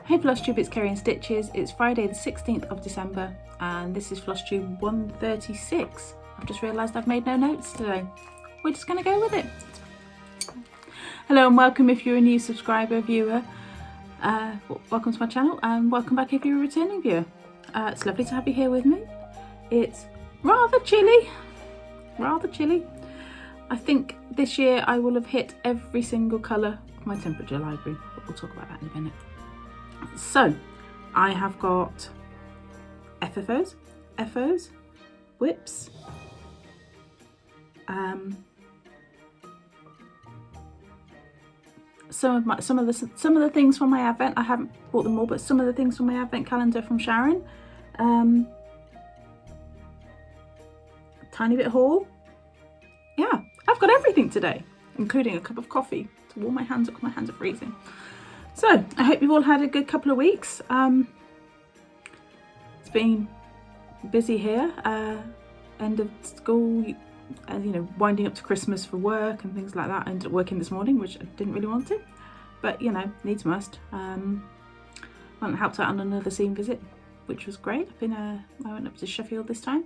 Hey FlossTube, it's Kerry and Stitches. It's Friday the 16th of December and this is FlossTube 136. I've just realised I've made no notes today. We're just going to go with it. Hello and welcome if you're a new subscriber, viewer. Welcome to my channel and welcome back if you're a returning viewer. It's lovely to have you here with me. It's rather chilly. I think this year I will have hit every single colour of my temperature library, but we'll talk about that in a minute. So I have got FOs, whips, some of the things from my advent. I haven't bought them all, but some of the things from my advent calendar from Sharon. Tiny bit haul. Yeah, I've got everything today, including a cup of coffee to warm my hands up because my hands are freezing. So I hope you've all had a good couple of weeks. It's been busy here, end of school, and you know, winding up to Christmas for work and things like that. I ended up working this morning, which I didn't really want to, but you know, needs must. Went and helped out on another scene visit, which was great. I went up to Sheffield this time.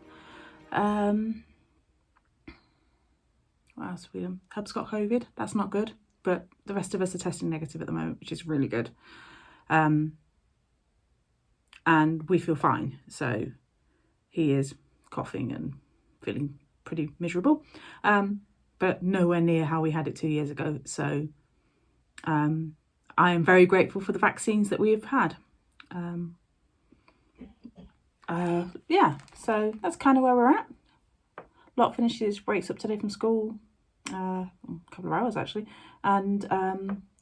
What else have we done? Hub's got COVID. That's not good. But the rest of us are testing negative at the moment, which is really good. And we feel fine. So he is coughing and feeling pretty miserable, but nowhere near how we had it 2 years ago. So I am very grateful for the vaccines that we have had. Yeah, so that's kind of where we're at. Lot finishes, breaks up today from school. A couple of hours actually, and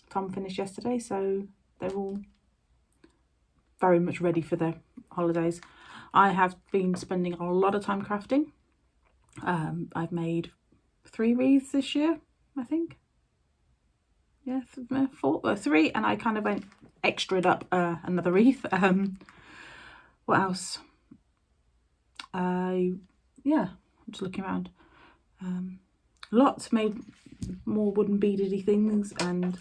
Tom finished yesterday, so they're all very much ready for their holidays. I have been spending a lot of time crafting. I've made 3 wreaths this year, I think. Yeah, 3, and I kind of went extra'd up another wreath. What else? Yeah, I'm just looking around. Lots, made more wooden beadedy things and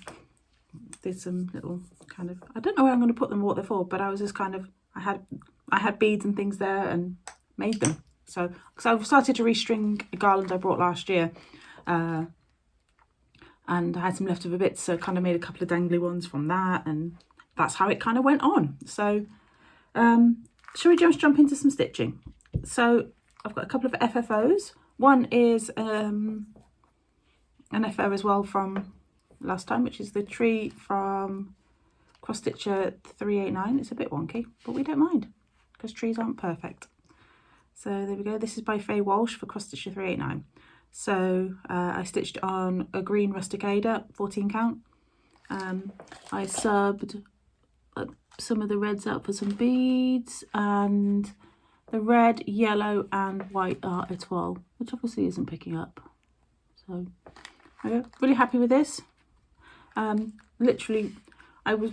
did some little kind of, I don't know where I'm going to put them or what they're for, but I was just kind of, I had beads and things there and made them. So, because I've started to restring a garland I brought last year, and I had some leftover bits, so kind of made a couple of dangly ones from that, and that's how it kind of went on. So, shall we just jump into some stitching? So, I've got a couple of FFOs. One is an FO as well from last time, which is the tree from Cross Stitcher 389. It's a bit wonky, but we don't mind because trees aren't perfect. So there we go. This is by Faye Walsh for Cross Stitcher 389. So I stitched on a green rustic Aida, 14 count. I subbed some of the reds out for some beads, and the red, yellow and white are étoile, which obviously isn't picking up. So I'm really happy with this. Literally, I was,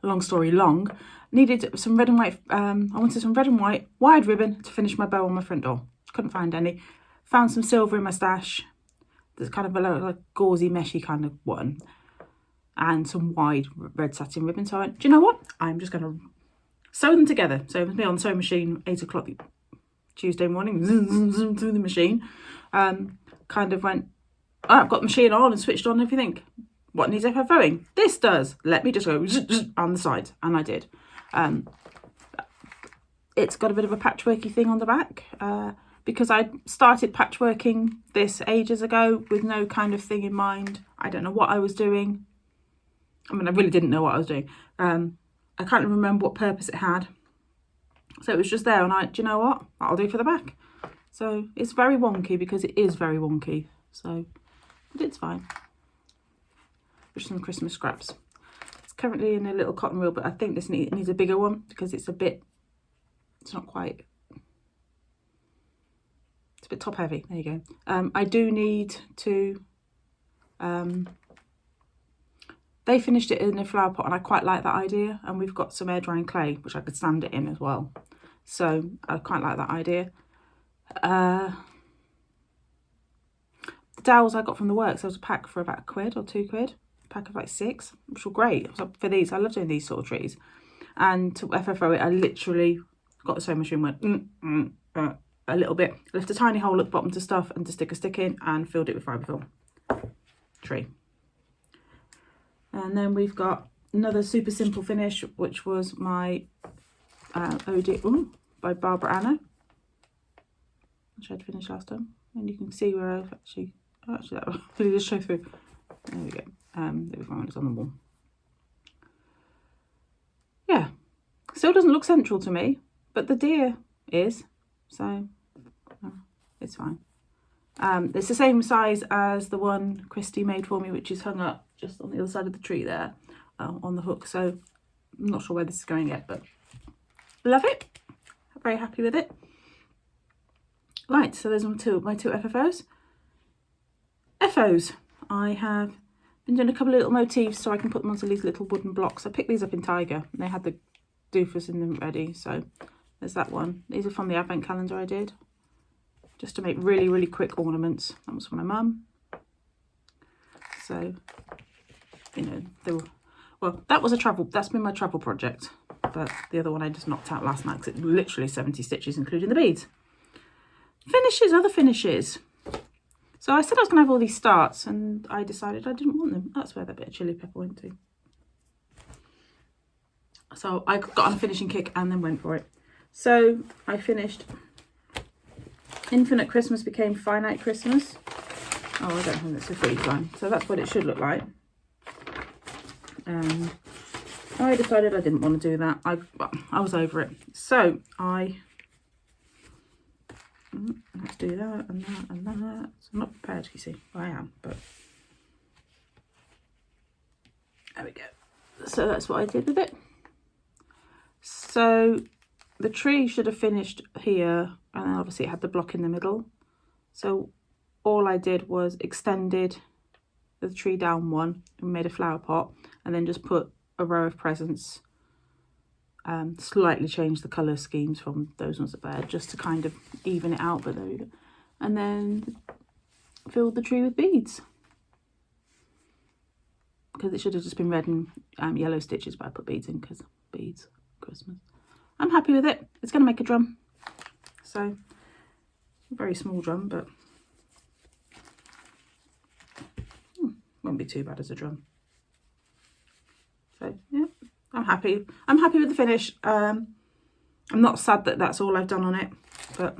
long story long, needed some red and white, I wanted some red and white wide ribbon to finish my bow on my front door. Couldn't find any. Found some silver in my stash. There's kind of a like gauzy, meshy kind of one. And some wide red satin ribbon. So I went, do you know what? I'm just going to sew them together. So it was me on the sewing machine, 8 o'clock Tuesday morning, zoom, zoom through the machine. Kind of went, oh, I've got the machine on and switched on everything. What needs FFOing? This does. Let me just go on the sides. And I did. It's got a bit of a patchworky thing on the back, because I started patchworking this ages ago with no kind of thing in mind. I don't know what I was doing. I mean, I really didn't know what I was doing. I can't remember what purpose it had. So it was just there, and do you know what? That'll do for the back. So it's very wonky because it is very wonky. So, but it's fine. Just some Christmas scraps. It's currently in a little cotton reel, but I think this needs a bigger one because it's not quite, it's a bit top heavy. There you go. I do need to, they finished it in a flower pot and I quite like that idea, and we've got some air drying clay which I could sand it in as well, so I quite like that idea. The dowels I got from the works, there was a pack for about £1 or £2 pack of like 6, which were great. So for these, I love doing these sort of trees. And to FFO it, I literally got the sewing machine, went a little bit, left a tiny hole at the bottom to stuff and to stick a stick in, and filled it with fiberfill tree. And then we've got another super simple finish, which was my Ode by Barbara Anna, which I'd finished last time. And you can see where I've actually that will just show through. There we go. There we go, it's on the wall. Yeah, still doesn't look central to me, but the deer is, so it's fine. It's the same size as the one Christy made for me, which is hung up just on the other side of the tree there, on the hook. So I'm not sure where this is going yet, but love it. Very happy with it. Right, so there's my two FFOs. FOs, I have been doing a couple of little motifs so I can put them onto these little wooden blocks. I picked these up in Tiger, and they had the doofus in them ready, so there's that one. These are from the advent calendar I did, just to make really, really quick ornaments. That was for my mum. So, you know, they were, well, that's been my travel project, but the other one I just knocked out last night because it's literally 70 stitches, including the beads. Finishes, other finishes. So I said I was going to have all these starts, and I decided I didn't want them. That's where that bit of chili pepper went to. So I got on a finishing kick and then went for it. So I finished Infinite Christmas became Finite Christmas. Oh, I don't think that's a free line. So that's what it should look like. I decided I didn't want to do that. I was over it. So let's do that and that and that. So I'm not prepared, you see. I am, but there we go. So that's what I did with it. So the tree should have finished here, and then obviously it had the block in the middle. So all I did was extended the tree down one and made a flower pot, and then just put a row of presents. Slightly changed the colour schemes from those ones up there just to kind of even it out, but there we go. And then filled the tree with beads, because it should have just been red and yellow stitches, but I put beads in because beads, Christmas. I'm happy with it. It's going to make a drum, so a very small drum, but won't be too bad as a drum. So yeah, I'm happy. I'm happy with the finish. I'm not sad that that's all I've done on it, but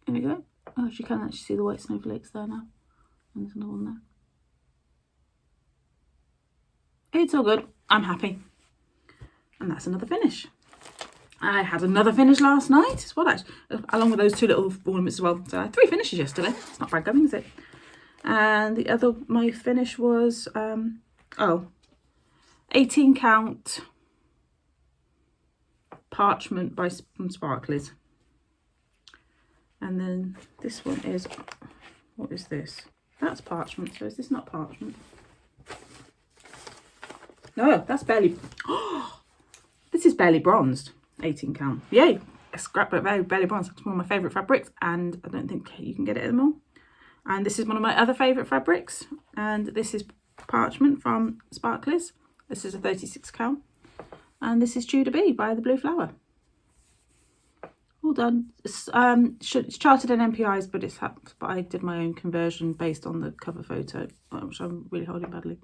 here we go. Oh, you can actually see the white snowflakes there now. And there's another one there. It's all good. I'm happy. And that's another finish. I had another finish last night as well, actually, along with those two little ornaments as well. So I had 3 finishes yesterday. It's not bad going, is it? And the other, my finish was 18 count Parchment from Sparklies. And then this one is, what is this? That's Parchment. So is this not Parchment? No, that's barely, this is barely bronzed. 18 count. Yay! A scrapbook barely bronzed. It's one of my favourite fabrics, and I don't think you can get it anymore. And this is one of my other favourite fabrics, and this is Parchment from Sparklies. This is a 36 count, and this is Tudor Bee by the Blue Flower. All done. It's charted in MPIs, but but I did my own conversion based on the cover photo, which I'm really holding badly.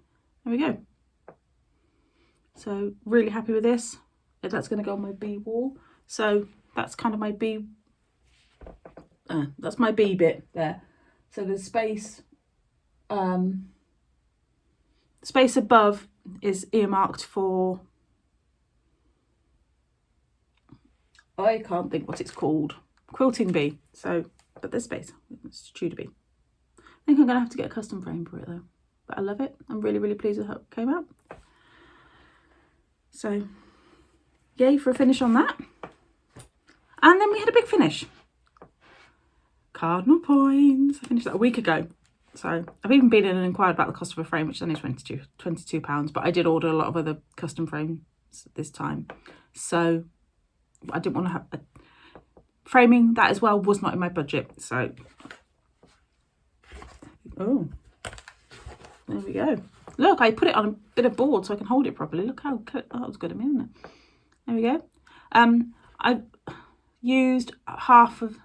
There we go. So really happy with this. That's going to go on my bee wall. So that's kind of my bee. That's my bee bit there. So the space above is earmarked for, I can't think what it's called, quilting bee. So, but there's space. It's Tudor Bee. I think I'm going to have to get a custom frame for it though. But I love it. I'm really, really pleased with how it came out. So, yay for a finish on that. And then we had a big finish. Cardinal Points. I finished that a week ago. So I've even been in and inquired about the cost of a frame, which is only £22, but I did order a lot of other custom frames this time. So I didn't want to have a framing that as well was not in my budget. So there we go. Look, I put it on a bit of board so I can hold it properly. Look how good, that was good of me, isn't it? There we go. I've used half of,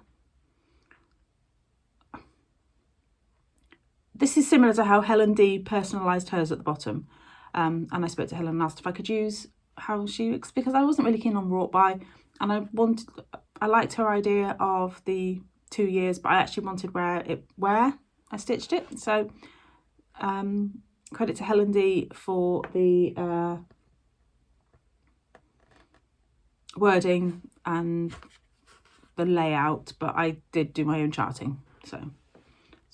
this is similar to how Helen D personalised hers at the bottom. And I spoke to Helen and asked if I could use how she, because I wasn't really keen on wrought by, and I liked her idea of the 2 years, but I actually wanted where I stitched it. So credit to Helen D for the wording and the layout, but I did do my own charting. So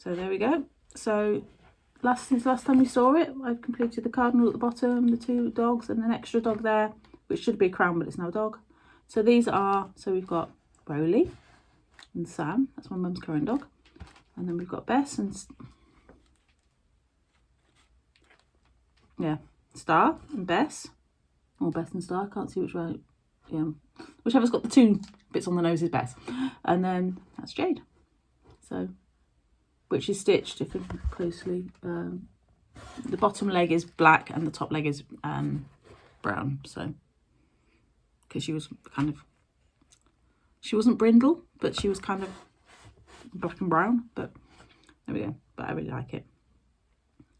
there we go. So since last time we saw it, I've completed the cardinal at the bottom, the 2 dogs, and an extra dog there, which should be a crown, but it's now a dog. So these are, so we've got Rowley and Sam, that's my mum's current dog, and then we've got Bess and Star and Bess, or Bess and Star, I can't see which way, whichever's got the 2 bits on the nose is Bess, and then that's Jade, so, which is stitched, if you look closely, the bottom leg is black and the top leg is brown, so, because she was kind of, she wasn't brindle, but she was kind of black and brown, but there we go, but I really like it.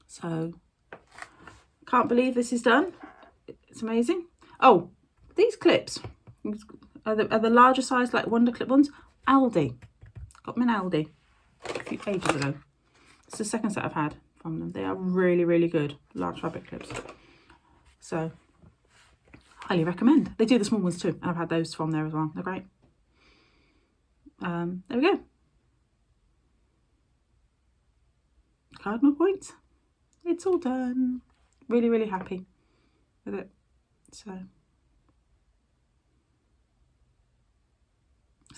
So, can't believe this is done. It's amazing. Oh, these clips are the larger size, like Wonder Clip ones. Aldi. Got them in Aldi a few ages ago. It's the second set I've had from them. They are really, really good. Large fabric clips. So, highly recommend. They do the small ones too, and I've had those from there as well. They're great. There we go. Cardinal Points. It's all done. Really, really happy with it. So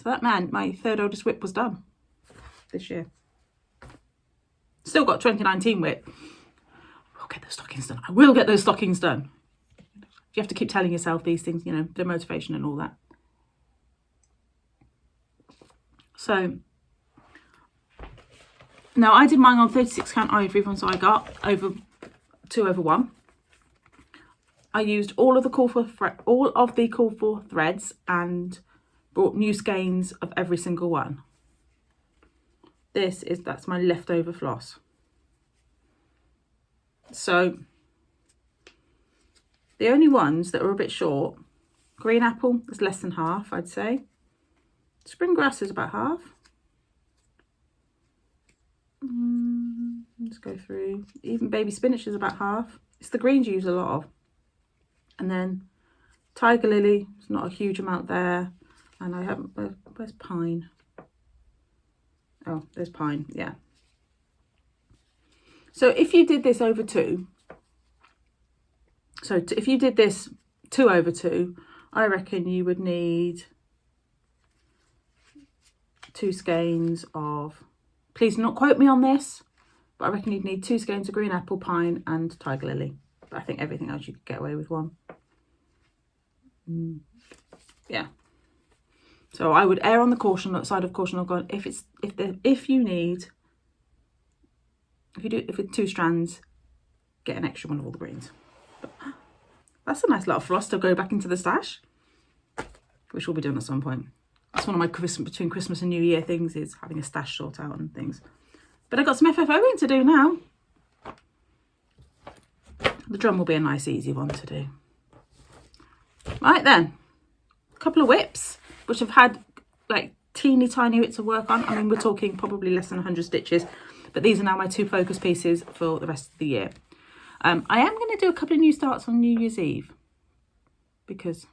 that meant my 3rd oldest whip was done this year. Still got 2019 whip. I'll get those stockings done. I will get those stockings done. You have to keep telling yourself these things, you know, the motivation and all that. So now I did mine on 36 count ivory ones, so I got over 2/1. I used all of the call for threads and brought new skeins of every single one. That's my leftover floss. So the only ones that are a bit short, green apple is less than half, I'd say. Spring grass is about half. Let's go through. Even baby spinach is about half. It's the greens you use a lot of. And then tiger lily, it's not a huge amount there. And I haven't, where's pine? Oh, there's pine, yeah. So if you did this over 2, so if you did this 2/2, I reckon you would need 2 skeins of, please not quote me on this, but I reckon you'd need 2 skeins of green apple, pine and tiger lily. But I think everything else you could get away with 1. Yeah. So I would err on the side of caution. I've gone, if it's with 2 strands, get an extra one of all the greens. But that's a nice lot of floss to go back into the stash, which we'll be doing at some point. That's one of my between Christmas and New Year things, is having a stash sort out and things. But I've got some FFOing to do now. The drum will be a nice easy one to do. Right then, a couple of whips, which have had like teeny tiny bits of work on. I mean, we're talking probably less than 100 stitches, but these are now my 2 focus pieces for the rest of the year. I am going to do a couple of new starts on New Year's Eve because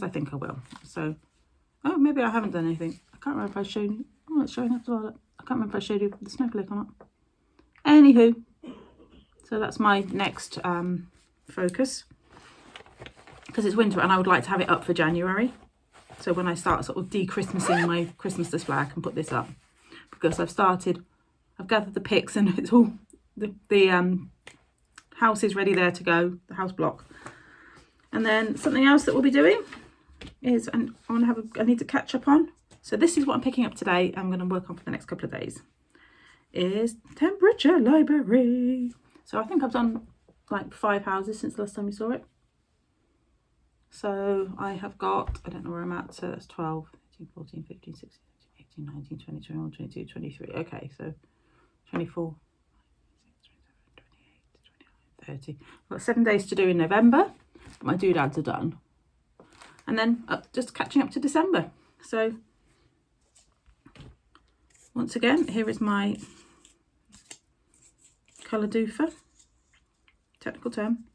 I think I will. So, oh, maybe I haven't done anything. I can't remember if I showed you. Oh, it's showing up as well. I can't remember if I showed you the snowflake or not. Anywho, so that's my next focus, because it's winter and I would like to have it up for January. So when I start sort of de-Christmasing my Christmas display, I can put this up, because I've gathered the picks and it's all, the house is ready there to go, the house block. And then something else that we'll be doing is, and I need to catch up on. So this is what I'm picking up today. I'm going to work on for the next couple of days. is Temperature Library. So I think I've done like 5 houses since the last time you saw it. So I have got, I don't know where I'm at, so that's 12, 13, 14, 15, 16, 18, 19, 20, 21, 22, 23. Okay, so 24, 30. I've got 7 days to do in November, but my doodads are done. And then just catching up to December. So once again, here is my colour doofer, technical term.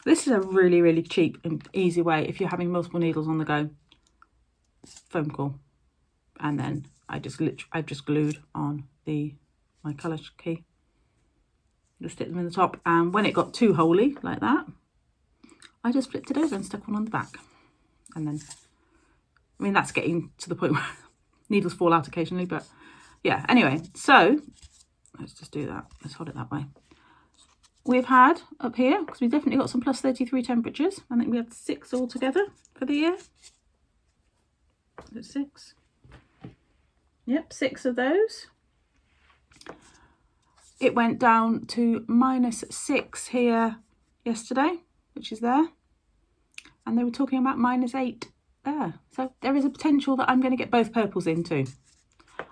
This is a really, really cheap and easy way if you're having multiple needles on the go. Foam core, and then I've just glued on my colour key. Just stick them in the top, and when it got too holy like that, I just flipped it over and stuck one on the back. And then, I mean, that's getting to the point where needles fall out occasionally, but yeah. Anyway, so let's just do that. Let's hold it that way. We've had up here, because we definitely got some plus 33 temperatures. I think we had 6 altogether for the year. Is it 6? Yep, 6 of those. It went down to -6 here yesterday, which is there. And they were talking about -8 there. So there is a potential that I'm going to get both purples in too.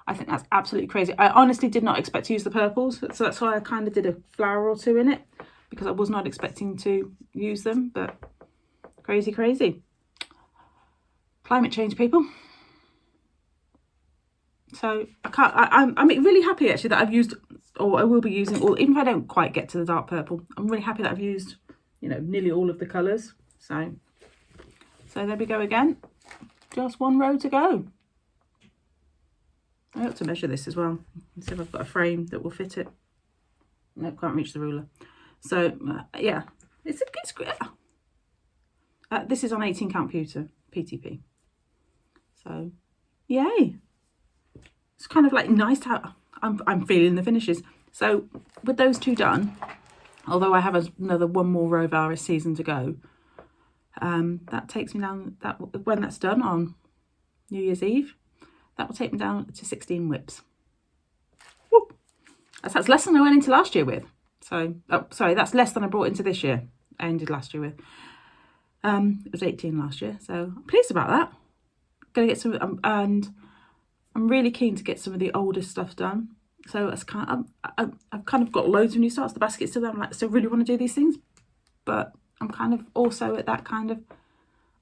I think that's absolutely crazy. I honestly did not expect to use the purples, so that's why I kind of did a flower or two in it, because I was not expecting to use them, but crazy, crazy. Climate change, people. So I'm really happy actually that I've used, or I will be using all, even if I don't quite get to the dark purple, I'm really happy that I've used, you know, nearly all of the colours. So there we go again. Just 1 row to go. I ought to measure this as well and see if I've got a frame that will fit it. No, can't reach the ruler. So yeah, it's great. This is on 18 count pewter, PTP. So yay. It's kind of like nice to have, I'm feeling the finishes. So with those 2 done, although I have another 1 more Rovaris season to go, that takes me down, when that's done on New Year's Eve, that will take me down to 16 whips. Whoop. That's less than I went into last year with. So, oh, sorry, that's less than I brought into this year. I ended last year with. It was 18 last year, so I'm pleased about that. Gonna get some, and I'm really keen to get some of the older stuff done. So it's I've kind of got loads of new starts. The basket's still there. I'm like, I still really want to do these things, but I'm kind of also at that kind of,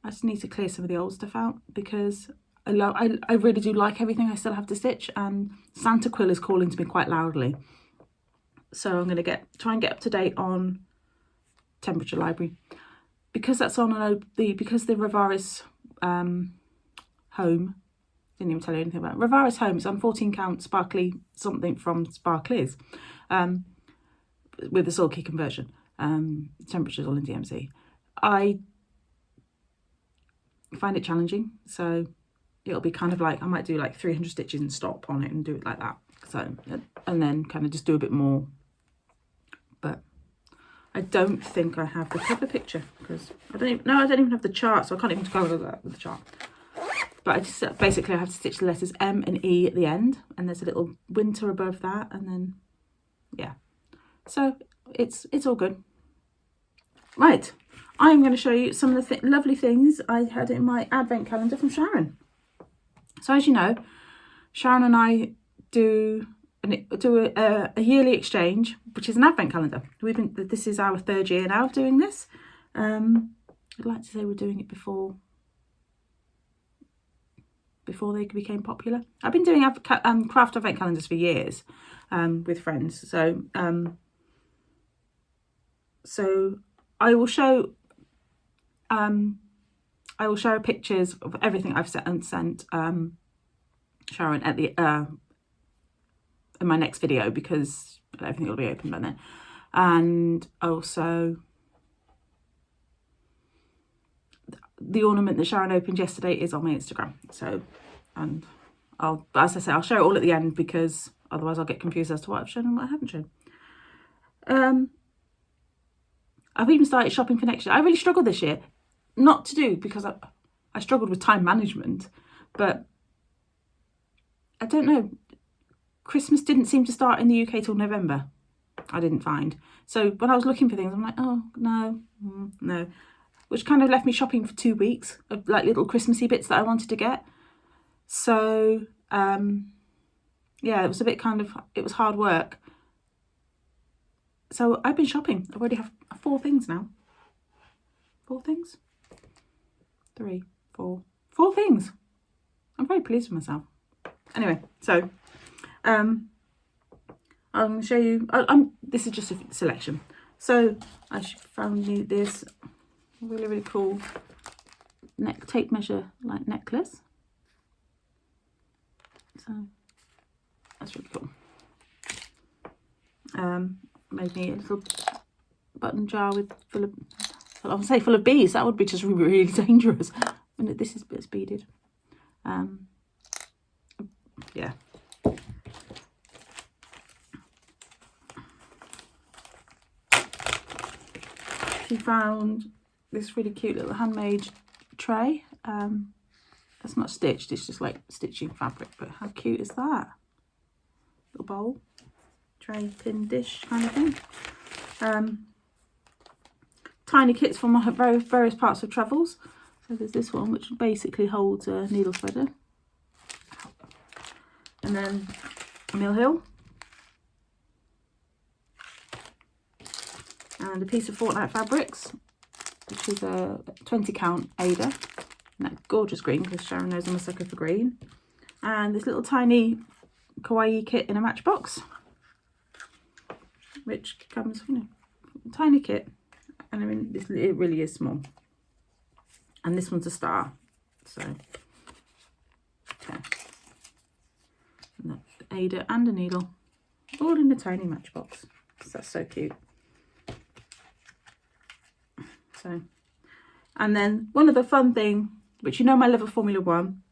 I just need to clear some of the old stuff out, because I really do like everything I still have to stitch, and Santa Quill is calling to me quite loudly. So I'm going to try and get up to date on Temperature Library, because that's on because the Rovaris home, didn't even tell you anything about it. Rovaris home is on 14 count sparkly something from Sparklies, with the sulky conversion. Temperatures all in DMC. I find it challenging, so it'll be kind of like, I might do like 300 stitches and stop on it and do it like that. So, and then kind of just do a bit more. But I don't think I have the cover picture, because I don't even have the chart, so I can't even cover that with the chart. But I just basically I have to stitch the letters M and E at the end, and there's a little winter above that, and then yeah. So it's all good. Right, I'm going to show you some of the lovely things I had in my advent calendar from Sharon. So as you know, Sharon and I do a yearly exchange, which is an advent calendar. This is our 3rd year now of doing this. I'd like to say we're doing it before they became popular. I've been doing craft advent calendars for years with friends. So I will show pictures of everything I've sent Sharon at the in my next video, because everything will be open by then. And also the ornament that Sharon opened yesterday is on my Instagram. So, and as I say, I'll show it all at the end, because otherwise I'll get confused as to what I've shown and what I haven't shown. I've even started shopping for next year. I really struggled this year, not to do because I struggled with time management, but I don't know, Christmas didn't seem to start in the UK till November, I didn't find. So when I was looking for things, I'm like, oh, no, no. Which kind of left me shopping for 2 weeks of like little Christmassy bits that I wanted to get. So, yeah, it was a bit kind of, it was hard work. So I've been shopping. I already have 4 things now. 4 things? 3, 4. 4 things. I'm very pleased with myself. Anyway, so I'm going to show you. This is just a selection. So I found you this really, really cool tape measure like necklace. So that's really cool. Made me a little button jar full of, well, I would say full of bees. That would be just really, really dangerous. And this is it's beaded. Yeah. She found this really cute little handmade tray. That's not stitched, it's just like stitching fabric, but how cute is that? Little bowl, tray, pin, dish kind of thing. Tiny kits from my various parts of travels. So there's this one which basically holds a needle threader. And then a Mill Hill. And a piece of Fortnight Fabrics, which is a 20 count Aida. And that gorgeous green, because Sharon knows I'm a sucker for green. And this little tiny kawaii kit in a matchbox, which comes, you know, a tiny kit. And I mean, it really is small. And this one's a star. So, okay. And that's Aida and a needle, all in a tiny matchbox. So that's so cute. So, and then one other fun thing, which you know my love of Formula 1.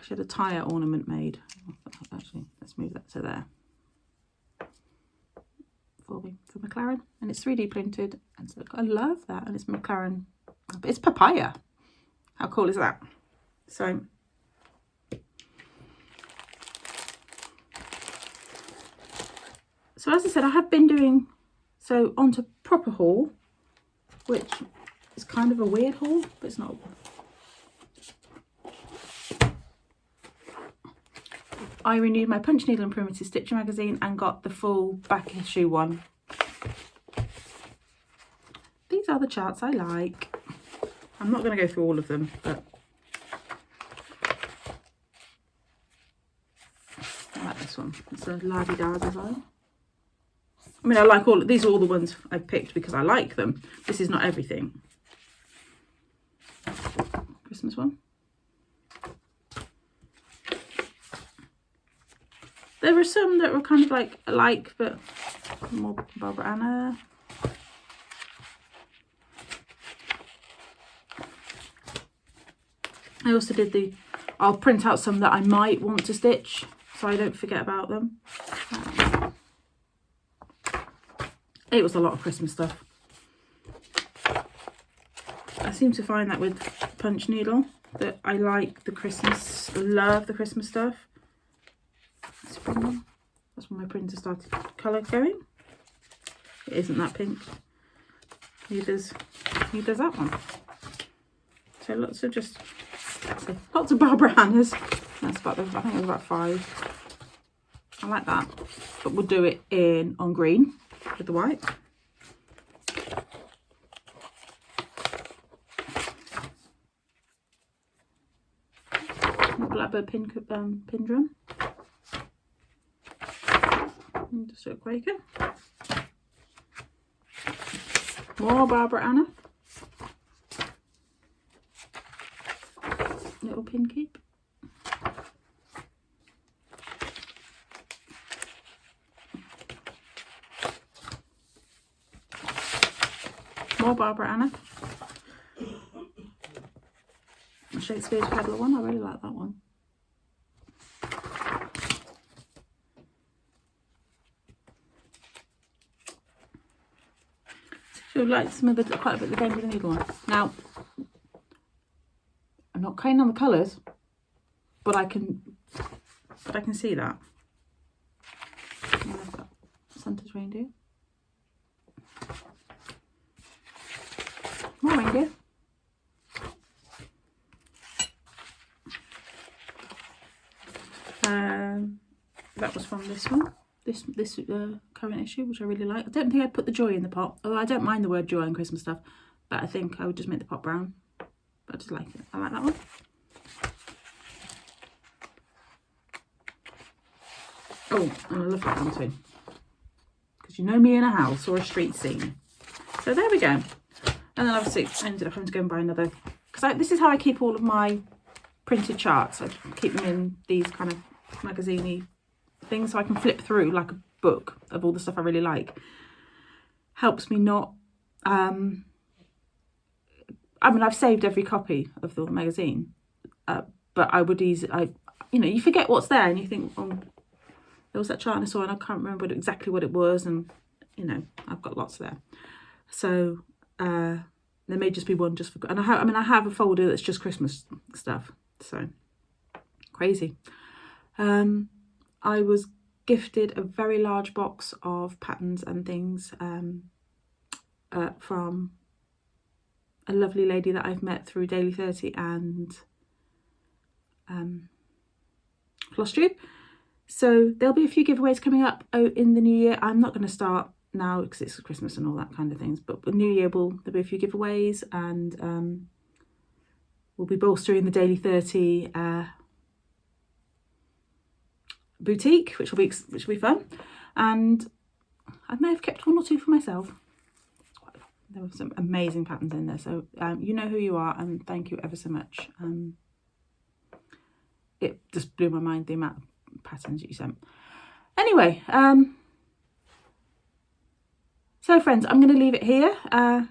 She had a tyre ornament made. Actually, let's move that to there. For McLaren, and it's 3D printed, and so I love that. And it's McLaren, but it's papaya. How cool is that? So as I said, I have been doing so onto proper haul, which is kind of a weird haul, but it's not. I renewed my Punch Needle and Primitive Stitcher magazine and got the full back issue one. These are the charts I like. I'm not going to go through all of them, but I like this one. It's a la-di-da design. I mean, I like all, these are all the ones I've picked because I like them. This is not everything. Christmas one. There were some that were kind of like alike, but more Barbara Anna. I also did I'll print out some that I might want to stitch so I don't forget about them. It was a lot of Christmas stuff. I seem to find that with Punch Needle that I like the Christmas, love the Christmas stuff. That's when my printer started colour going. It isn't that pink. Neither's that one. So lots of Barbara Hannah's. That's about, I think it was about 5. I like that, but we'll do it on green with the white. Blackbird pin drum. And just a Quaker. More Barbara Anna. Little pin keep. More Barbara Anna. A Shakespeare's Peddler one. I really like that one. I like some of the quite a bit of the game with the needle one. Now, I'm not keen on the colours, but I can see that. And I've got Santa's reindeer. More reindeer. That was from this one, this current issue, which I really like. I don't think I'd put the joy in the pot, although I don't mind the word joy on Christmas stuff, but I think I would just make the pot brown. But I just like it. I like that one. Oh, and I love that one too, because you know me in a house or a street scene. So there we go. And then obviously I ended up having to go and buy another, because this is how I keep all of my printed charts. I keep them in these kind of magazine-y things, so I can flip through like a book of all the stuff I really like. Helps me not I mean, I've saved every copy of the magazine, but I would easily, you know, you forget what's there and you think, oh, there was that chart I saw and I can't remember exactly what it was, and you know, I've got lots there. So there may just be one just for, and I have a folder that's just Christmas stuff. So crazy. I was gifted a very large box of patterns and things from a lovely lady that I've met through Daily 30 and Floss Tube. So there'll be a few giveaways coming up in the new year. I'm not going to start now because it's Christmas and all that kind of things, but the new year there'll be a few giveaways, and we'll be bolstering the Daily 30 boutique, which will be fun, and I may have kept one or two for myself. There were some amazing patterns in there, so you know who you are, and thank you ever so much. It just blew my mind, the amount of patterns that you sent. Anyway, so friends, I'm going to leave it here. I'm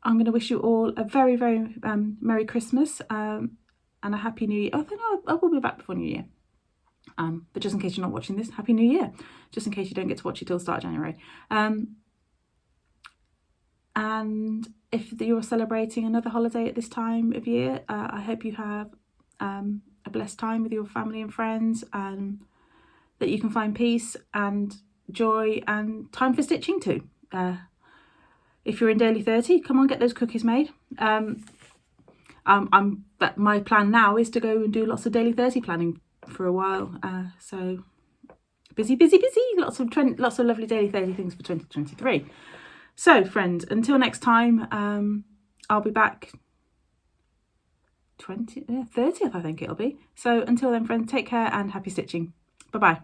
going to wish you all a very, very Merry Christmas and a Happy New Year. Oh, then I will be back before New Year. But just in case you're not watching this, Happy New Year. Just in case you don't get to watch it till the start of January. And if you're celebrating another holiday at this time of year, I hope you have a blessed time with your family and friends, and that you can find peace and joy and time for stitching too. If you're in Daily 30, come on, get those cookies made. But my plan now is to go and do lots of Daily 30 planning for a while. So busy. Lots of lovely Daily 30 things for 2023. So friends, until next time, I'll be back 30th, I think it'll be. So until then, friends, take care and happy stitching. Bye bye.